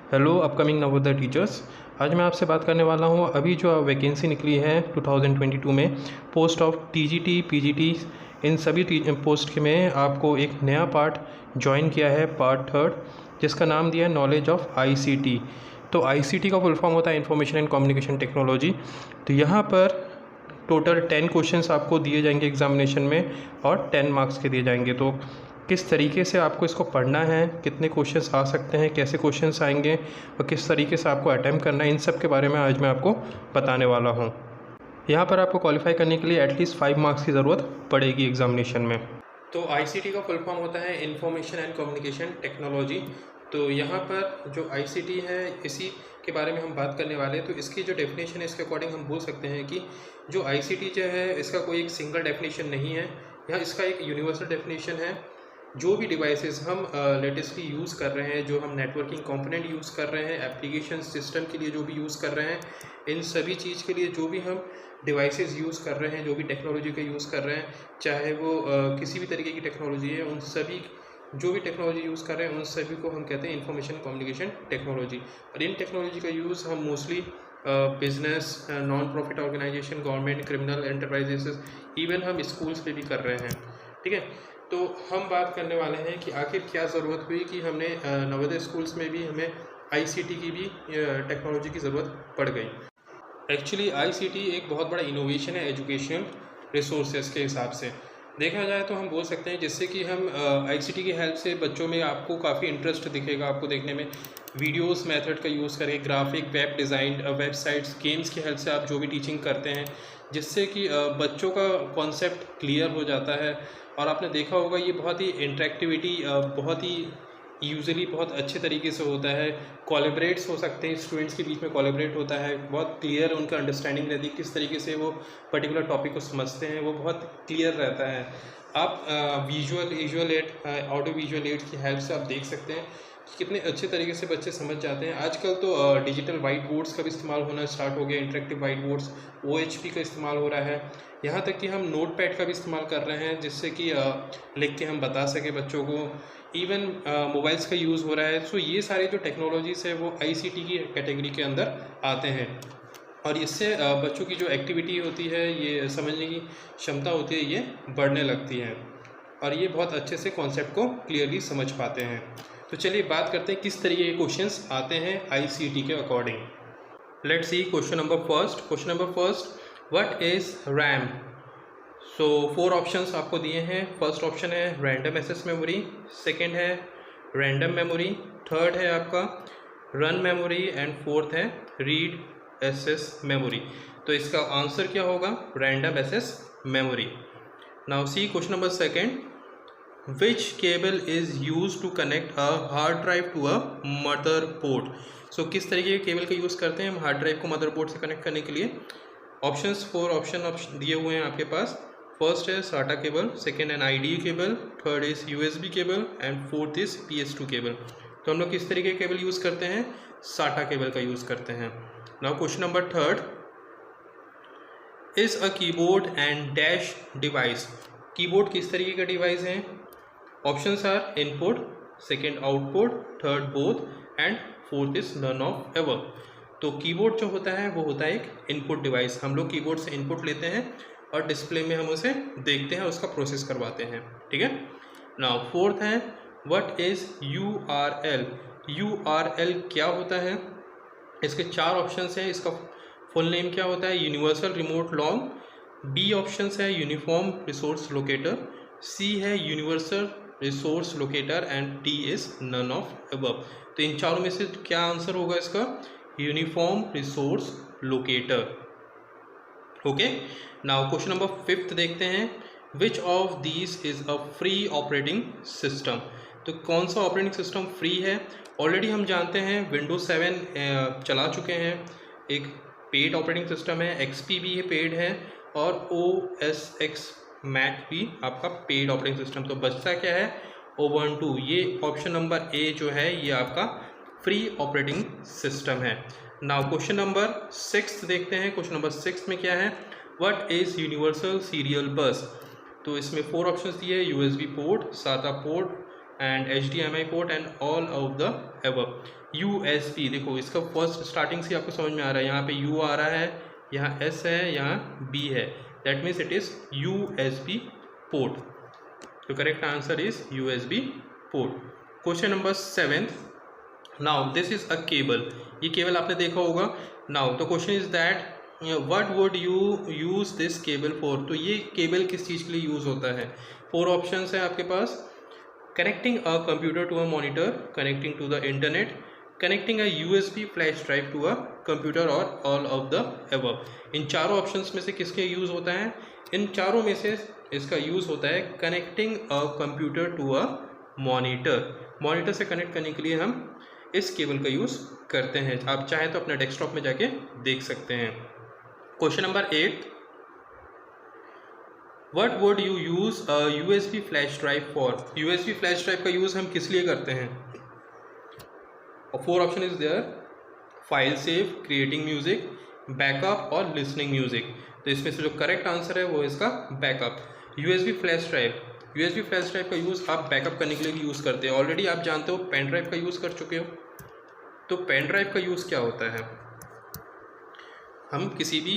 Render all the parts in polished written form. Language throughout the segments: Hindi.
Hello upcoming Navodaya teachers. आज मैं आपसे बात करने वाला हूँ अभी जो वैकेंसी निकली है 2022 में पोस्ट ऑफ टीजीटी पीजीटी इन सभी पोस्ट में आपको एक नया पार्ट ज्वाइन किया है, पार्ट थर्ड, जिसका नाम दिया है नॉलेज ऑफ आईसीटी। तो आईसीटी का फुल फॉर्म होता है इंफॉर्मेशन एंड कम्युनिकेशन टेक्नोलॉजी। तो यहाँ पर टोटल 10 क्वेश्चंस आपको दिए जाएंगे एग्जामिनेशन में और 10 मार्क्स के दिए जाएंगे। तो किस तरीके से आपको इसको पढ़ना है, कितने क्वेश्चंस आ सकते हैं, कैसे क्वेश्चंस आएंगे और किस तरीके से आपको अटैम्प्ट करना है, इन सब के बारे में आज मैं आपको बताने वाला हूँ। यहाँ पर आपको क्वालिफाई करने के लिए एटलीस्ट 5 मार्क्स की ज़रूरत पड़ेगी एग्जामिनेशन में। तो आईसीटी का फुल फॉर्म होता है इंफॉर्मेशन एंड कम्युनिकेशन टेक्नोलॉजी। तो यहाँ पर जो आईसीटी है इसी के बारे में हम बात करने वाले हैं। तो इसकी जो डेफिनेशन है इसके अकॉर्डिंग हम बोल सकते हैं कि जो आईसीटी जो है इसका कोई एक सिंगल डेफिनेशन नहीं है, यहाँ इसका एक यूनिवर्सल डेफिनेशन है। जो भी डिवाइसेस हम लेटेस्टली यूज़ कर रहे हैं, जो हम नेटवर्किंग कंपोनेंट यूज़ कर रहे हैं, एप्लीकेशन सिस्टम के लिए जो भी यूज़ कर रहे हैं, इन सभी चीज़ के लिए जो भी हम डिवाइसेस यूज़ कर रहे हैं, जो भी टेक्नोलॉजी का यूज़ कर रहे हैं, चाहे वो किसी भी तरीके की टेक्नोलॉजी है, उन सभी जो भी टेक्नोलॉजी यूज़ कर रहे हैं उन सभी को हम कहते हैं इंफॉर्मेशन कम्युनिकेशन टेक्नोलॉजी। और इन टेक्नोलॉजी का यूज़ हम mostly business, non profit organization, government, criminal enterprises, even हम स्कूल्स पे भी कर रहे हैं। ठीक है, तो हम बात करने वाले हैं कि आखिर क्या ज़रूरत हुई कि हमने नवोदय स्कूल्स में भी हमें आईसीटी की भी टेक्नोलॉजी की ज़रूरत पड़ गई। एक्चुअली आईसीटी एक बहुत बड़ा इनोवेशन है एजुकेशनल रिसोर्सेज के हिसाब से देखा जाए तो हम बोल सकते हैं, जिससे कि हम आईसीटी की हेल्प से बच्चों में आपको काफ़ी इंटरेस्ट दिखेगा आपको देखने में। वीडियोस मेथड का यूज़ करके graphic, web design, websites, games की हेल्प से आप जो भी टीचिंग करते हैं, जिससे कि बच्चों का कॉन्सेप्ट क्लियर हो जाता है। और आपने देखा होगा ये बहुत ही इंटरेक्टिविटी बहुत ही यूजुअली बहुत अच्छे तरीके से होता है। कोलैबोरेट्स हो सकते हैं, स्टूडेंट्स के बीच में कोलैबोरेट होता है, बहुत क्लियर उनका अंडरस्टैंडिंग रहती है, किस तरीके से वो पर्टिकुलर टॉपिक को समझते हैं, वो बहुत क्लियर रहता है। आप visual add, audio visual add की हेल्प से आप देख सकते हैं कि कितने अच्छे तरीके से बच्चे समझ जाते हैं। आजकल तो डिजिटल वाइट बोर्ड्स का भी इस्तेमाल होना स्टार्ट हो गया, इंटरेक्टिव वाइट बोर्ड्स, OHP का इस्तेमाल हो रहा है। यहाँ तक कि हम नोट पैड का भी इस्तेमाल कर रहे हैं, जिससे कि लिख के हम बता सकें बच्चों को। इवन मोबाइल्स का यूज़ हो रहा है। सो ये सारे जो टेक्नोलॉजीज़ है वो आईसीटी की कैटेगरी के अंदर आते हैं। और इससे बच्चों की जो एक्टिविटी होती है, ये समझने की क्षमता होती है, ये बढ़ने लगती है और ये बहुत अच्छे से कॉन्सेप्ट को क्लियरली समझ पाते हैं। तो चलिए बात करते हैं किस तरीके के क्वेश्चंस आते हैं आईसीटी के according. Let's see question number first. Question number first, what is RAM? So 4 options आपको दिए हैं। फर्स्ट ऑप्शन है रैंडम एक्सेस मेमोरी, सेकेंड है रैंडम मेमोरी, थर्ड है आपका रन मेमोरी एंड फोर्थ है रीड एक्सेस मेमोरी। तो इसका आंसर क्या होगा? Random access memory. Now see question number second, which cable is use to connect a hard drive to a motherboard? सो किस तरीके के केबल का यूज़ करते हैं हम हार्ड ड्राइव को मदर बोर्ड से कनेक्ट करने के लिए? ऑप्शंस 4 ऑप्शन दिए हुए हैं आपके पास। फर्स्ट है साटा केबल, सेकेंड है ID cable, third is USB cable and fourth is PS2 cable. तो हम लोग किस तरीके के केबल यूज़ करते हैं? साटा केबल का यूज़ करते हैं। Now question number third, is a keyboard and dash device? Keyboard किस तरीके का डिवाइस है? Options are input, second output, third both and fourth is none of above. तो कीबोर्ड जो होता है वो होता है एक इनपुट डिवाइस। हम लोग कीबोर्ड से इनपुट लेते हैं और डिस्प्ले में हम उसे देखते हैं, उसका प्रोसेस करवाते हैं। ठीक है। नाउ फोर्थ है व्हाट इज URL? URL क्या होता है? इसके 4 ऑप्शंस हैं। इसका फुल नेम क्या होता है? Universal remote log. B options है यूनिफॉर्म रिसोर्स लोकेटर, C है universal resource locator and D is none of above. तो इन चारों में से क्या आंसर होगा इसका? Uniform resource locator. Okay. Now question number 5 देखते हैं, which of these is a free operating system? तो कौन सा ऑपरेटिंग सिस्टम फ्री है? ऑलरेडी हम जानते हैं विंडोज 7 चला चुके हैं, एक पेड ऑपरेटिंग सिस्टम है, XP भी ये पेड है और OS X Mac भी आपका पेड ऑपरेटिंग सिस्टम। तो बचता क्या है? Ubuntu। ये ऑप्शन नंबर A जो है ये आपका फ्री ऑपरेटिंग सिस्टम है। नाउ क्वेश्चन नंबर 6 देखते हैं। क्वेश्चन नंबर 6 में क्या है? व्हाट इज यूनिवर्सल सीरियल बस? तो इसमें 4 ऑप्शंस दिए, USB port, SATA port and HDMI port and all of the above. USB, देखो इसका फर्स्ट स्टार्टिंग से आपको समझ में आ रहा है, यहाँ पे U आ रहा है, यहाँ S है, यहाँ B है, that means it is USB port. तो correct answer is USB port. Question number 7, now this is a cable, ये केबल आपने देखा होगा। Now the question is that what would you use this cable for, तो ये केबल किस चीज़ के लिए यूज़ होता है। 4 ऑप्शंस हैं आपके पास, connecting a computer to a monitor, connecting to the internet, connecting a USB flash drive to a computer और ऑल ऑफ द अबव। इन चारों ऑप्शंस में से किसके यूज़ होता है, इन चारों में से इसका यूज़ होता है connecting a computer to a monitor. Monitor से कनेक्ट करने के लिए हम इस केबल का यूज़ करते हैं। आप चाहें तो अपने डेस्कटॉप में जाके देख सकते हैं। Question number 8, what would you use a USB flash drive for, USB flash drive का यूज़ हम किस लिए करते हैं। और 4 option is there, file save, creating music, backup और लिसनिंग म्यूजिक। तो इसमें से जो करेक्ट आंसर है वो इसका बैकअप। USB फ्लैश ड्राइव का यूज़ आप बैकअप करने के लिए भी यूज़ करते हैं। ऑलरेडी आप जानते हो पेन ड्राइव का यूज़ कर चुके हो। तो पेन ड्राइव का यूज़ क्या होता है, हम किसी भी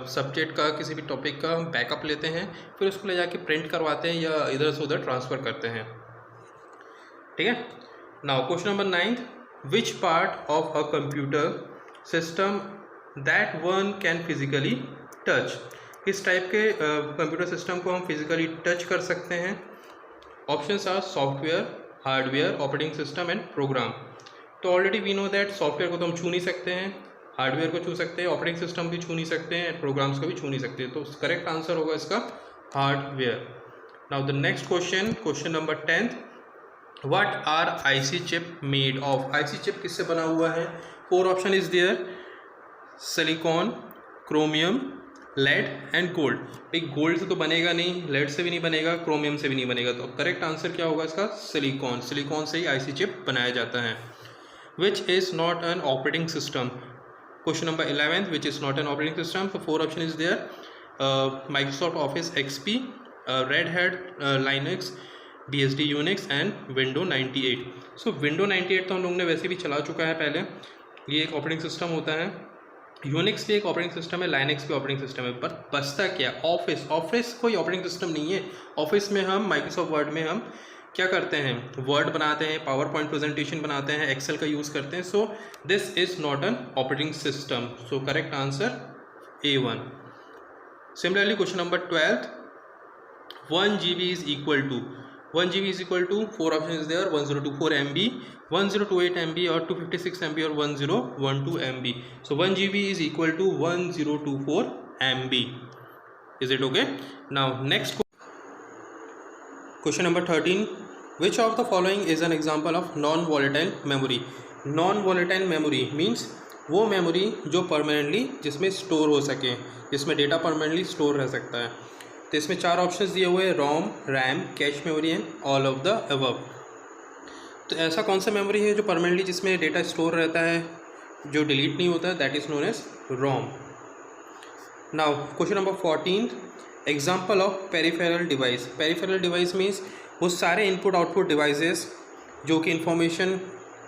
सब्जेक्ट का, किसी भी टॉपिक का बैकअप लेते हैं, फिर उसको ले जाके प्रिंट करवाते हैं या इधर से उधर ट्रांसफ़र करते हैं। ठीक है। Now question number 9, which part of a computer system that one can physically touch, किस टाइप के कंप्यूटर सिस्टम को हम फिजिकली टच कर सकते हैं। Options are software, hardware, operating system and program. तो already we know that software को तो हम छू नहीं सकते हैं, हार्डवेयर को छू सकते हैं, ऑपरेटिंग सिस्टम भी छू नहीं सकते हैं, प्रोग्राम्स को भी छू नहीं सकते हैं। तो करेक्ट आंसर होगा इसका hardware. Now the next question, question number 10, what are IC chip made of, IC chip किससे बना हुआ है। 4 option is there, silicon, chromium, lead and gold. भाई गोल्ड से तो बनेगा नहीं, लेड से भी नहीं बनेगा, क्रोमियम से भी नहीं बनेगा। तो करेक्ट आंसर क्या होगा इसका, सिलिकॉन। सिलिकॉन से ही IC चिप बनाया जाता है। Which is not an operating system, question number 11, which is not an operating system. तो 4 option is there, Microsoft Office XP, Red Hat Linux, BSD Unix and window 98। So window 98 तो हम लोगों ने वैसे भी चला चुका है पहले, ये एक ऑपरेटिंग सिस्टम होता है। यूनिक्स भी एक ऑपरेटिंग सिस्टम है, लाइनक्स भी ऑपरेटिंग सिस्टम है, पर बचता क्या, ऑफिस कोई ऑपरेटिंग सिस्टम नहीं है। ऑफिस में हम माइक्रोसॉफ्ट वर्ड में हम क्या करते हैं, वर्ड बनाते हैं, पावर पॉइंट प्रेजेंटेशन बनाते हैं, एक्सेल का यूज़ करते हैं। So this is not an operating system. So correct answer A1। Similarly question number 12, 1 GB is equal to, 1 GB is equal to 4 options is there, 1024 MB, 1028 MB और 256 MB और 1012 MB. So 1 GB is equal to 1024 MB. Is it okay? Now next question number 13, which of the following is an example of non-volatile memory? Non-volatile memory means वो मेमोरी जो परमानेंटली जिसमें स्टोर हो सके, जिसमें डेटा परमानेंटली स्टोर रह सकता है। तो इसमें 4 ऑप्शंस दिए हुए हैं, ROM, RAM, cache memory and all of the above. तो ऐसा कौन सा मेमोरी है जो परमानेंटली जिसमें डेटा स्टोर रहता है, जो डिलीट नहीं होता है, that is known as ROM. Now question number 14, example of peripheral device. Peripheral device means वो सारे इनपुट आउटपुट डिवाइसेस जो कि इंफॉर्मेशन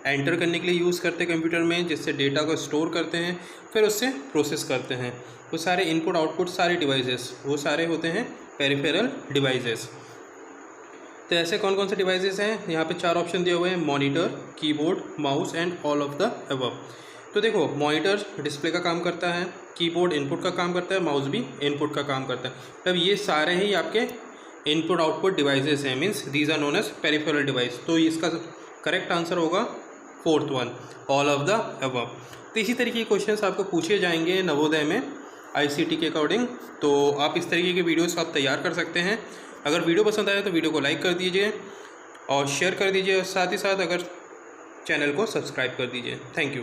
एंटर करने के लिए यूज़ करते हैं कंप्यूटर में, जिससे डेटा को स्टोर करते हैं, फिर उससे प्रोसेस करते हैं। वो सारे इनपुट आउटपुट सारे डिवाइसेस वो सारे होते हैं पेरिफेरल डिवाइसेस। तो ऐसे कौन कौन से डिवाइसेस हैं, यहाँ पे 4 ऑप्शन दिए हुए हैं, monitor, keyboard, mouse and all of the above. तो देखो मॉनिटर डिस्प्ले का काम करता है, कीबोर्ड इनपुट का काम करता है, माउस भी इनपुट का काम करता है। तब ये सारे ही आपके इनपुट आउटपुट डिवाइसेस हैं, means these are known as peripheral device. तो इसका करेक्ट आंसर होगा 4th one, all of the above. तो इसी तरीके के क्वेश्चंस आपको पूछे जाएंगे नवोदय में ICT के अकॉर्डिंग। तो आप इस तरीके के वीडियोस आप तैयार कर सकते हैं। अगर वीडियो पसंद आए तो वीडियो को लाइक कर दीजिए और शेयर कर दीजिए, और साथ ही साथ अगर चैनल को सब्सक्राइब कर दीजिए। Thank you.